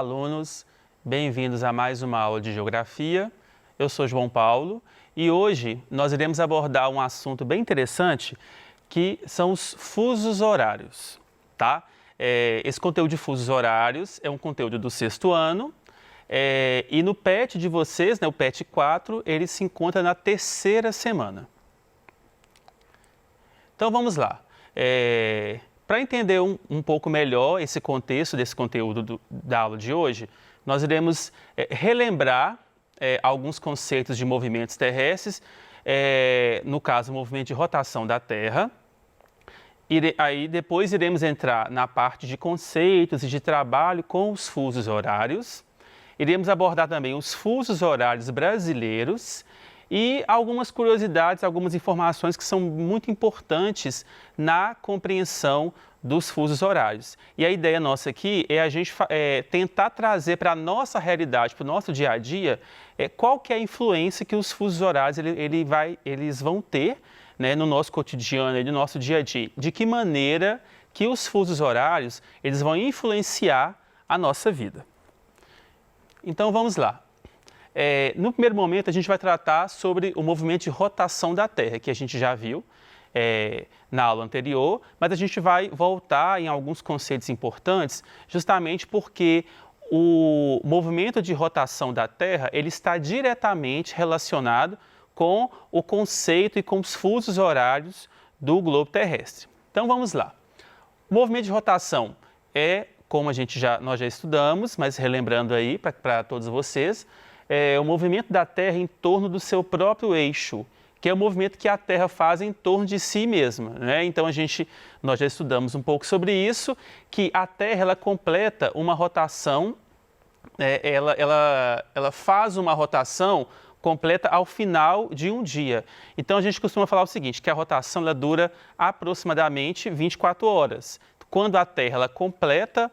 alunos, bem-vindos a mais uma aula de Geografia. Eu sou João Paulo e hoje nós iremos abordar um assunto bem interessante que são os fusos horários, tá? Esse conteúdo de fusos horários é um conteúdo do sexto ano e no PET de vocês, né, o PET 4, ele se encontra na terceira semana. Então vamos lá. Para entender um pouco melhor esse contexto desse conteúdo da aula de hoje, nós iremos relembrar alguns conceitos de movimentos terrestres, no caso, o movimento de rotação da Terra. Aí depois iremos entrar na parte de conceitos e de trabalho com os fusos horários. Iremos abordar também os fusos horários brasileiros e algumas curiosidades, algumas informações que são muito importantes na compreensão dos fusos horários. E a ideia nossa aqui é a gente tentar trazer para a nossa realidade, para o nosso dia a dia, qual que é a influência que os fusos horários eles vão ter, né, no nosso cotidiano e no nosso dia a dia. De que maneira que os fusos horários eles vão influenciar a nossa vida. Então vamos lá. No primeiro momento, a gente vai tratar sobre o movimento de rotação da Terra, que a gente já viu na aula anterior, mas a gente vai voltar em alguns conceitos importantes, justamente porque o movimento de rotação da Terra ele está diretamente relacionado com o conceito e com os fusos horários do globo terrestre. Então vamos lá. O movimento de rotação como nós já estudamos, mas relembrando aí para todos vocês, o movimento da Terra em torno do seu próprio eixo, que é o movimento que a Terra faz em torno de si mesma, né? Então nós já estudamos um pouco sobre isso, que a Terra ela completa uma rotação, ela faz uma rotação completa ao final de um dia. Então a gente costuma falar o seguinte, que a rotação ela dura aproximadamente 24 horas. Quando a Terra ela completa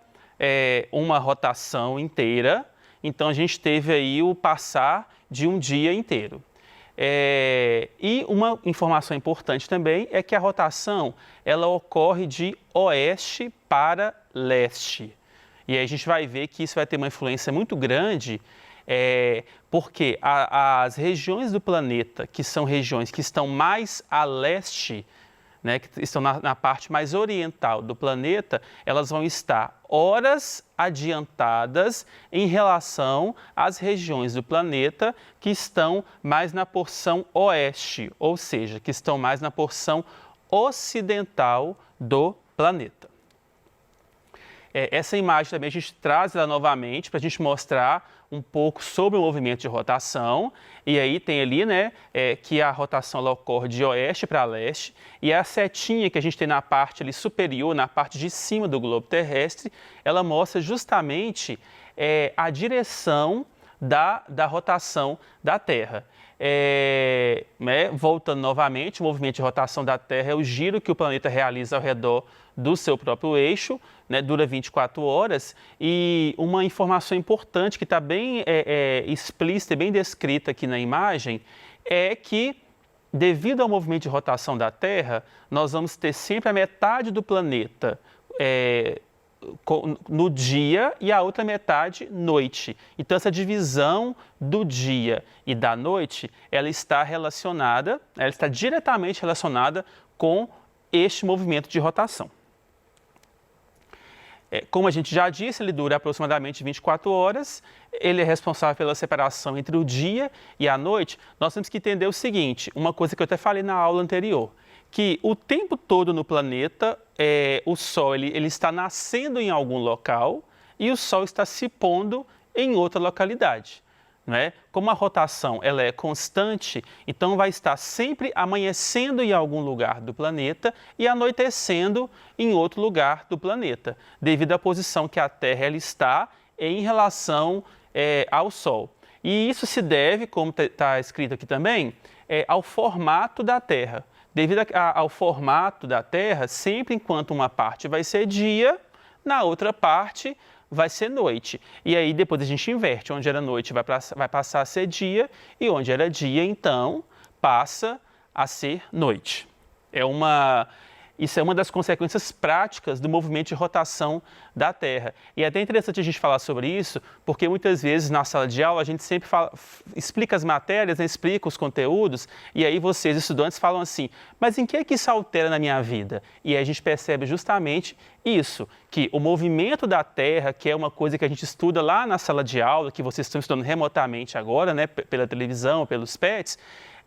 uma rotação inteira, então a gente teve aí o passar de um dia inteiro. E uma informação importante também é que a rotação ela ocorre de oeste para leste. E aí a gente vai ver que isso vai ter uma influência muito grande, porque as regiões do planeta, que são regiões que estão mais a leste, né, que estão na parte mais oriental do planeta, elas vão estar horas adiantadas em relação às regiões do planeta que estão mais na porção oeste, ou seja, que estão mais na porção ocidental do planeta. Essa imagem também a gente traz ela novamente para a gente mostrar um pouco sobre o movimento de rotação. E aí tem ali, né, que a rotação ela ocorre de oeste para leste e a setinha que a gente tem na parte ali superior, na parte de cima do globo terrestre, ela mostra justamente a direção da rotação da Terra. Voltando novamente, o movimento de rotação da Terra é o giro que o planeta realiza ao redor do seu próprio eixo, né, dura 24 horas, e uma informação importante que está bem explícita e bem descrita aqui na imagem é que, devido ao movimento de rotação da Terra, nós vamos ter sempre a metade do planeta no dia e a outra metade noite. Então essa divisão do dia e da noite, ela está diretamente relacionada com este movimento de rotação. Como a gente já disse, ele dura aproximadamente 24 horas, ele é responsável pela separação entre o dia e a noite. Nós temos que entender o seguinte, uma coisa que eu até falei na aula anterior, que o tempo todo no planeta, o Sol ele está nascendo em algum local e o Sol está se pondo em outra localidade. Não é? Como a rotação ela é constante, então vai estar sempre amanhecendo em algum lugar do planeta e anoitecendo em outro lugar do planeta, devido à posição que a Terra ela está em relação ao Sol. E isso se deve, como está escrito aqui também, ao formato da Terra. Devido ao formato da Terra, sempre enquanto uma parte vai ser dia, na outra parte vai ser noite. E aí depois a gente inverte, onde era noite vai passar a ser dia e onde era dia, então, passa a ser noite. Isso é uma das consequências práticas do movimento de rotação da Terra. E é até interessante a gente falar sobre isso, porque muitas vezes na sala de aula a gente sempre explica as matérias, né, explica os conteúdos, e aí vocês, estudantes, falam assim, mas em que é que isso altera na minha vida? E aí a gente percebe justamente isso, que o movimento da Terra, que é uma coisa que a gente estuda lá na sala de aula, que vocês estão estudando remotamente agora, né, pela televisão, pelos PETs,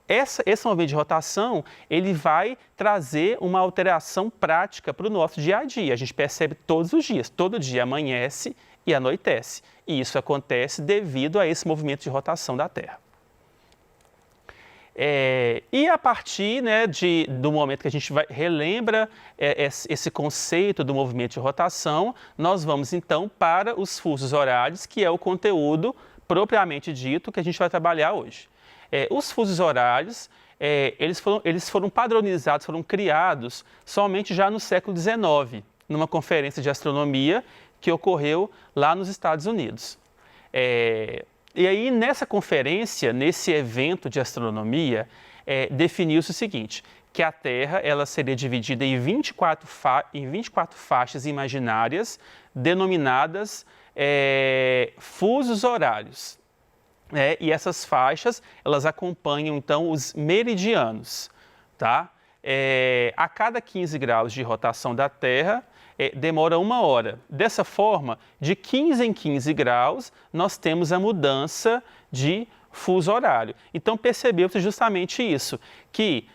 esse movimento de rotação, ele vai trazer uma alteração prática para o nosso dia a dia. A gente percebe todos os dias, todo dia amanhece e anoitece. E isso acontece devido a esse movimento de rotação da Terra. E a partir, né, do momento que a gente relembra esse conceito do movimento de rotação, nós vamos então para os fusos horários, que é o conteúdo propriamente dito que a gente vai trabalhar hoje. Os fusos horários, eles foram padronizados, foram criados somente já no século XIX, numa conferência de astronomia que ocorreu lá nos Estados Unidos. E aí, nessa conferência, nesse evento de astronomia, definiu-se o seguinte, que a Terra ela seria dividida em 24 faixas imaginárias, denominadas fusos horários. E essas faixas, elas acompanham, então, os meridianos, tá? A cada 15 graus de rotação da Terra, demora 1 hora. Dessa forma, de 15 em 15 graus, nós temos a mudança de fuso horário. Então, percebeu-se justamente isso, que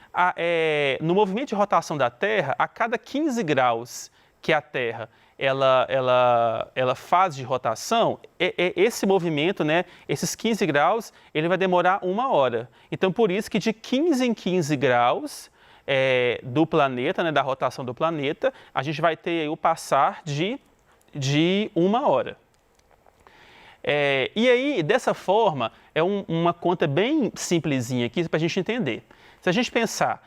no movimento de rotação da Terra, a cada 15 graus que a Terra ela faz de rotação, esse movimento, né, esses 15 graus, ele vai demorar 1 hora. Então, por isso que de 15 em 15 graus do planeta, né, da rotação do planeta, a gente vai ter aí o passar de 1 hora. E aí, dessa forma, uma conta bem simplesinha aqui para a gente entender. Se a gente pensar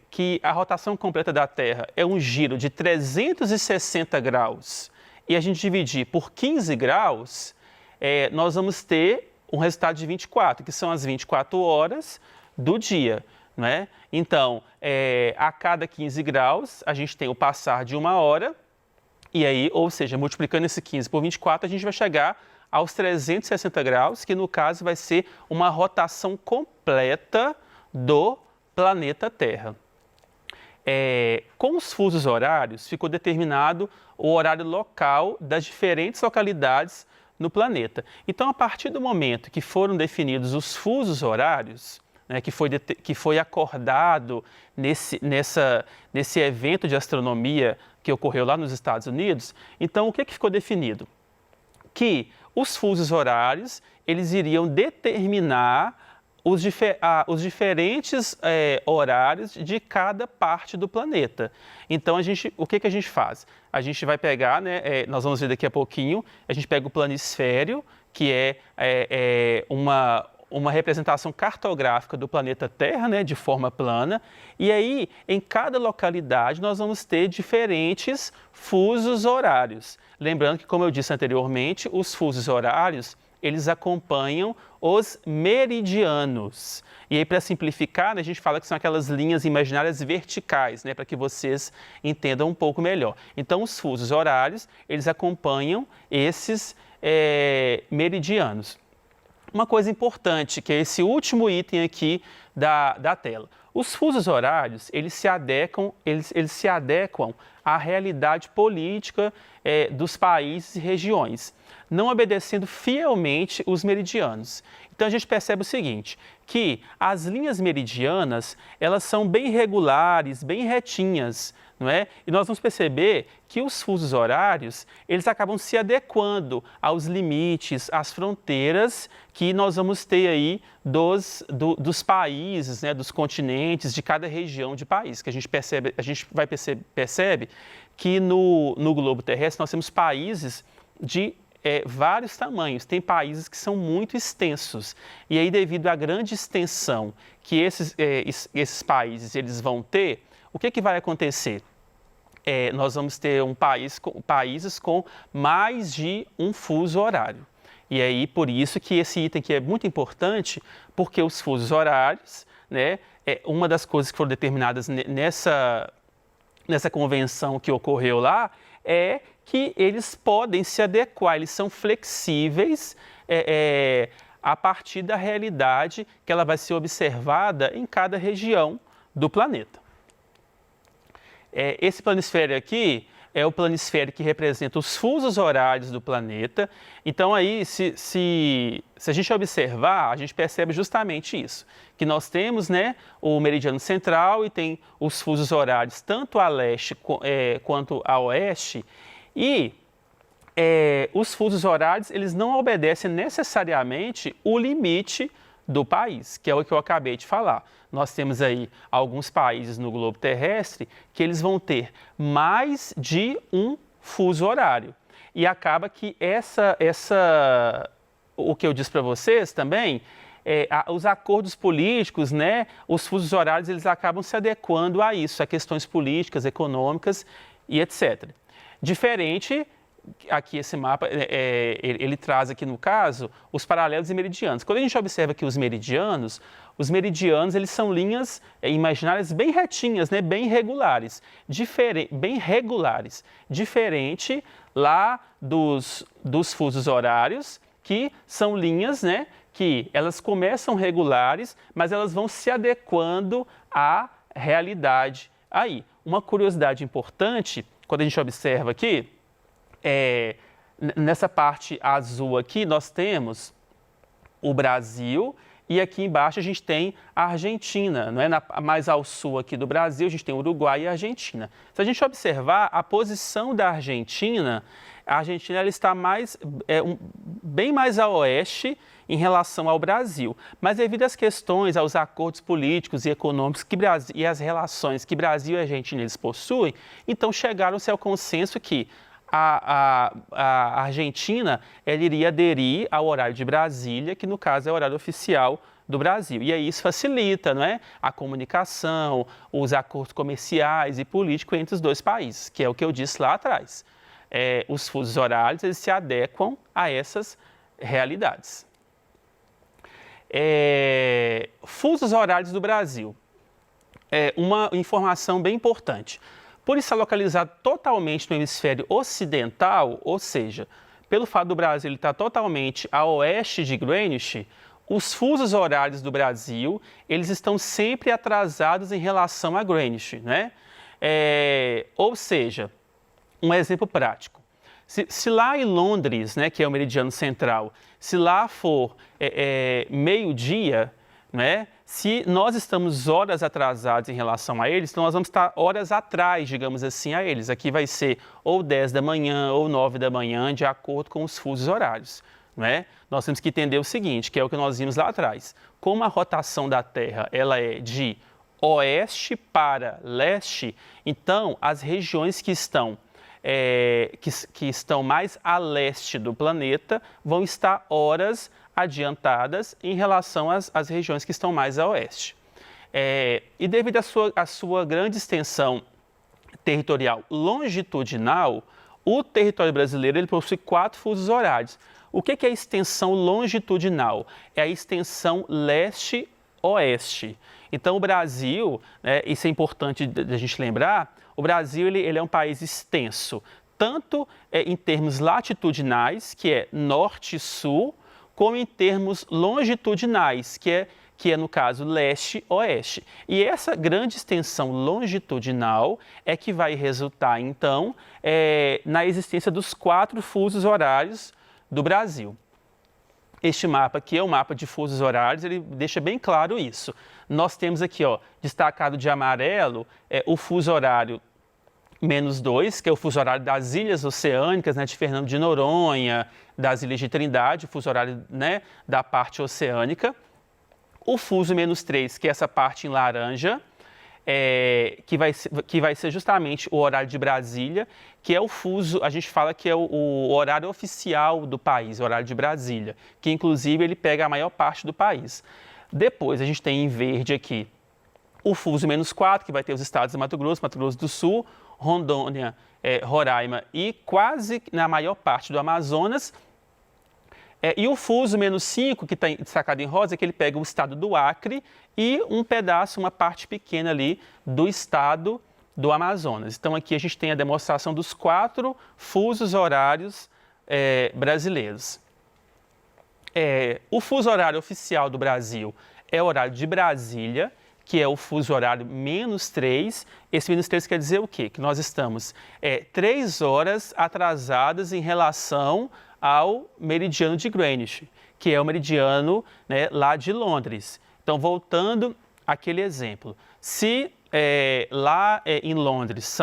que a rotação completa da Terra é um giro de 360 graus e a gente dividir por 15 graus, nós vamos ter um resultado de 24, que são as 24 horas do dia. Né? Então, a cada 15 graus, a gente tem o passar de 1 hora, e aí, ou seja, multiplicando esse 15 por 24, a gente vai chegar aos 360 graus, que no caso vai ser uma rotação completa do planeta Terra. Com os fusos horários, ficou determinado o horário local das diferentes localidades no planeta. Então, a partir do momento que foram definidos os fusos horários, né, que foi acordado nesse evento de astronomia que ocorreu lá nos Estados Unidos, então o que ficou definido? Que os fusos horários, eles iriam determinar os diferentes horários de cada parte do planeta. Então, o que a gente faz? A gente vai pegar, né, nós vamos ver daqui a pouquinho, a gente pega o planisfério, que é uma representação cartográfica do planeta Terra, né, de forma plana, e aí, em cada localidade, nós vamos ter diferentes fusos horários. Lembrando que, como eu disse anteriormente, os fusos horários, eles acompanham os meridianos. E aí, para simplificar, né, a gente fala que são aquelas linhas imaginárias verticais, né, para que vocês entendam um pouco melhor. Então, os fusos horários, eles acompanham esses meridianos. Uma coisa importante, que é esse último item aqui da tela. Os fusos horários, eles se adequam à realidade política dos países e regiões, não obedecendo fielmente os meridianos. Então, a gente percebe o seguinte, que as linhas meridianas, elas são bem regulares, bem retinhas, não é? E nós vamos perceber que os fusos horários, eles acabam se adequando aos limites, às fronteiras que nós vamos ter aí dos países, né, dos continentes, de cada região de país, que a gente percebe que no globo terrestre nós temos países de vários tamanhos. Tem países que são muito extensos. E aí, devido à grande extensão que esses países eles vão ter, o que vai acontecer? Nós vamos ter países com mais de um fuso horário. E aí, por isso que esse item aqui é muito importante, porque os fusos horários, né, uma das coisas que foram determinadas nessa convenção que ocorreu lá é que eles podem se adequar, eles são flexíveis a partir da realidade que ela vai ser observada em cada região do planeta. Esse planisfério aqui é o planisfério que representa os fusos horários do planeta. Então aí, se a gente observar, a gente percebe justamente isso, que nós temos, né, o meridiano central e tem os fusos horários tanto a leste quanto a oeste, e os fusos horários eles não obedecem necessariamente o limite do país, que é o que eu acabei de falar. Nós temos aí alguns países no globo terrestre que eles vão ter mais de um fuso horário. E acaba que o que eu disse para vocês também, os acordos políticos, né, os fusos horários, eles acabam se adequando a isso, a questões políticas, econômicas e etc. Diferente, aqui esse mapa, ele traz aqui no caso os paralelos e meridianos. Quando a gente observa aqui os meridianos eles são linhas imaginárias bem retinhas, né, bem regulares, diferente lá dos fusos horários, que são linhas, né, que elas começam regulares, mas elas vão se adequando à realidade aí. Uma curiosidade importante, quando a gente observa aqui, nessa parte azul aqui, nós temos o Brasil e aqui embaixo a gente tem a Argentina, não é? Mais ao sul aqui do Brasil, a gente tem o Uruguai e a Argentina. Se a gente observar a posição da Argentina, a Argentina ela está bem mais a oeste em relação ao Brasil. Mas devido às questões, aos acordos políticos e econômicos e as relações que Brasil e Argentina eles possuem, então chegaram-se ao consenso que a Argentina ela iria aderir ao horário de Brasília, que no caso é o horário oficial do Brasil. E aí isso facilita, não é, a comunicação, os acordos comerciais e políticos entre os dois países, que é o que eu disse lá atrás. Os fusos horários eles se adequam a essas realidades. Fusos horários do Brasil. Uma informação bem importante. Por estar localizado totalmente no hemisfério ocidental, ou seja, pelo fato do Brasil estar totalmente a oeste de Greenwich, os fusos horários do Brasil, eles estão sempre atrasados em relação a Greenwich, né? Ou seja, um exemplo prático. Se lá em Londres, né, que é o meridiano central, se lá for meio-dia, né, se nós estamos horas atrasados em relação a eles, então nós vamos estar horas atrás, digamos assim, a eles. Aqui vai ser ou 10 da manhã ou 9 da manhã, de acordo com os fusos horários. Né? Nós temos que entender o seguinte, que é o que nós vimos lá atrás. Como a rotação da Terra ela é de oeste para leste, então as regiões que estão mais a leste do planeta vão estar horas adiantadas em relação às regiões que estão mais a oeste. E devido à sua grande extensão territorial longitudinal, o território brasileiro ele possui 4 fusos horários. O que é a extensão longitudinal? É a extensão leste-oeste. Então o Brasil, isso é importante da gente lembrar, o Brasil ele é um país extenso, tanto em termos latitudinais, que é norte e sul, como em termos longitudinais, que é no caso leste-oeste. E essa grande extensão longitudinal é que vai resultar, então, na existência dos 4 fusos horários do Brasil. Este mapa aqui é o mapa de fusos horários, ele deixa bem claro isso. Nós temos aqui, ó, destacado de amarelo, o fuso horário -2, que é o fuso horário das ilhas oceânicas, né, de Fernando de Noronha, das ilhas de Trindade, o fuso horário, né, da parte oceânica. O fuso -3, que é essa parte em laranja, que vai ser justamente o horário de Brasília, que é o fuso, a gente fala que é o horário oficial do país, o horário de Brasília, que inclusive ele pega a maior parte do país. Depois a gente tem em verde aqui o fuso -4, que vai ter os estados de Mato Grosso do Sul, Rondônia, Roraima e quase na maior parte do Amazonas. E o fuso -5, que está destacado em rosa, que ele pega o estado do Acre e um pedaço, uma parte pequena ali do estado do Amazonas. Então, aqui a gente tem a demonstração dos 4 fusos horários brasileiros. O fuso horário oficial do Brasil é o horário de Brasília, que é o fuso horário -3. Esse -3 quer dizer o quê? Que nós estamos 3 horas atrasadas em relação ao meridiano de Greenwich, que é o meridiano, né, lá de Londres. Então, voltando àquele exemplo, se lá em Londres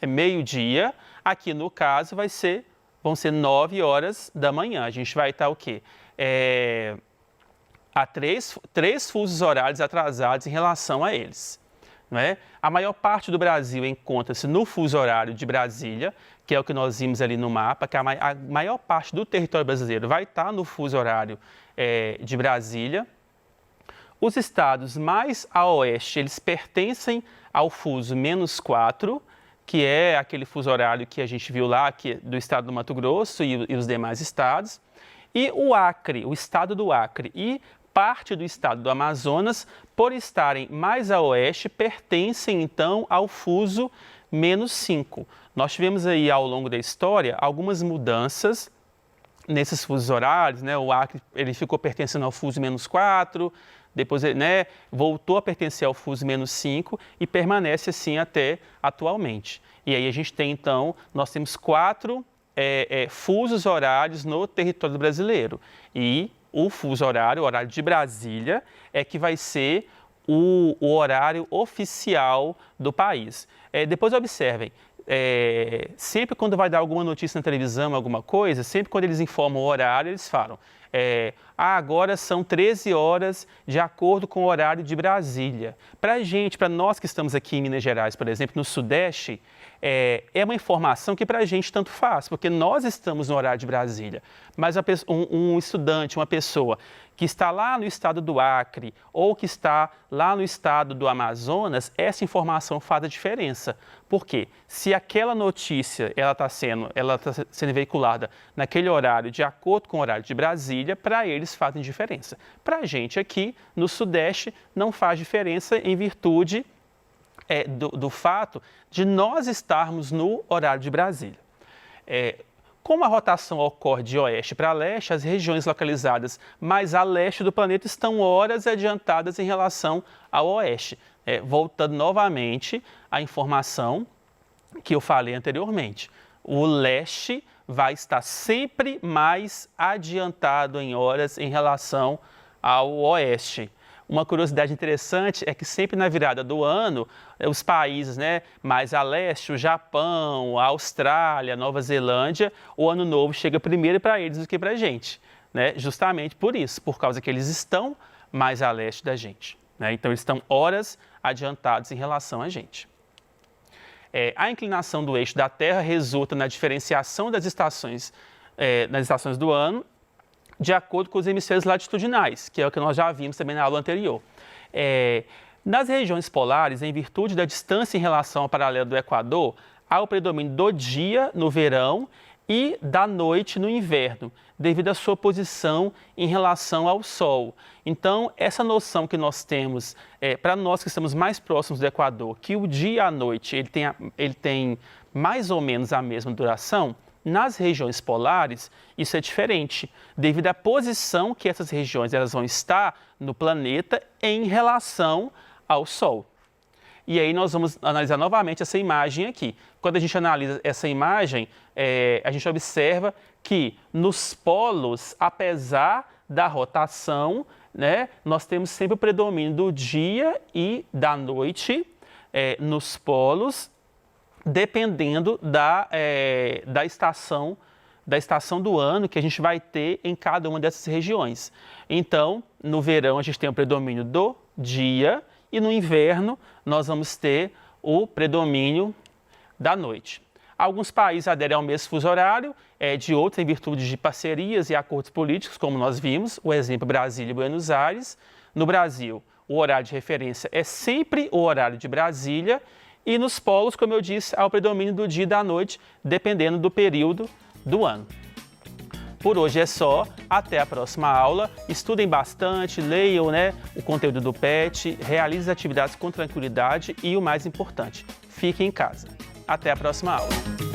é meio-dia, aqui no caso vão ser 9 horas da manhã. A gente vai estar o quê? Há três fusos horários atrasados em relação a eles. Não é? A maior parte do Brasil encontra-se no fuso horário de Brasília, que é o que nós vimos ali no mapa, que a maior parte do território brasileiro vai estar no fuso horário de Brasília. Os estados mais a oeste, eles pertencem ao fuso -4, que é aquele fuso horário que a gente viu lá, que é do estado do Mato Grosso e os demais estados. E o Acre, o estado do Acre e parte do estado do Amazonas, por estarem mais a oeste, pertencem então ao fuso -5. Nós tivemos aí ao longo da história algumas mudanças nesses fusos horários, né? O Acre ele ficou pertencendo ao fuso -4, depois, né, voltou a pertencer ao fuso -5 e permanece assim até atualmente. E aí a gente tem então, nós temos 4 fusos horários no território brasileiro. E o fuso horário, o horário de Brasília, é que vai ser o horário oficial do país. Depois observem, sempre quando vai dar alguma notícia na televisão, alguma coisa, sempre quando eles informam o horário, eles falam agora são 13 horas de acordo com o horário de Brasília. Para nós que estamos aqui em Minas Gerais, por exemplo, no Sudeste, é uma informação que para a gente tanto faz, porque nós estamos no horário de Brasília. Mas um estudante, uma pessoa que está lá no estado do Acre ou que está lá no estado do Amazonas, essa informação faz a diferença. Por quê? Se aquela notícia ela está sendo veiculada naquele horário de acordo com o horário de Brasília, para eles fazem diferença. Para a gente aqui no Sudeste não faz diferença em virtude do fato de nós estarmos no horário de Brasília. Como a rotação ocorre de oeste para leste, as regiões localizadas mais a leste do planeta estão horas adiantadas em relação ao oeste. Voltando novamente à informação que eu falei anteriormente. O leste vai estar sempre mais adiantado em horas em relação ao oeste. Uma curiosidade interessante é que sempre na virada do ano, os países, né, mais a leste, o Japão, a Austrália, a Nova Zelândia, o ano novo chega primeiro para eles do que para a gente, né? Justamente por isso, por causa que eles estão mais a leste da gente, né? Então eles estão horas adiantados em relação a gente. A inclinação do eixo da Terra resulta na diferenciação das estações do ano, de acordo com os hemisférios latitudinais, que é o que nós já vimos também na aula anterior. Nas regiões polares, em virtude da distância em relação ao paralelo do Equador, há o predomínio do dia no verão e da noite no inverno, devido à sua posição em relação ao Sol. Então, essa noção que nós temos, para nós que estamos mais próximos do Equador, que o dia e a noite ele tem mais ou menos a mesma duração, nas regiões polares, isso é diferente, devido à posição que essas regiões elas vão estar no planeta em relação ao Sol. E aí nós vamos analisar novamente essa imagem aqui. Quando a gente analisa essa imagem, a gente observa que nos polos, apesar da rotação, né, nós temos sempre o predomínio do dia e da noite nos polos, dependendo da estação do ano que a gente vai ter em cada uma dessas regiões. Então, no verão a gente tem o predomínio do dia e no inverno nós vamos ter o predomínio da noite. Alguns países aderem ao mesmo fuso horário, de outros em virtude de parcerias e acordos políticos, como nós vimos, o exemplo Brasília e Buenos Aires. No Brasil, o horário de referência é sempre o horário de Brasília. E nos polos, como eu disse, há o predomínio do dia e da noite, dependendo do período do ano. Por hoje é só, até a próxima aula. Estudem bastante, leiam, o conteúdo do PET, realizem as atividades com tranquilidade e o mais importante, fiquem em casa. Até a próxima aula.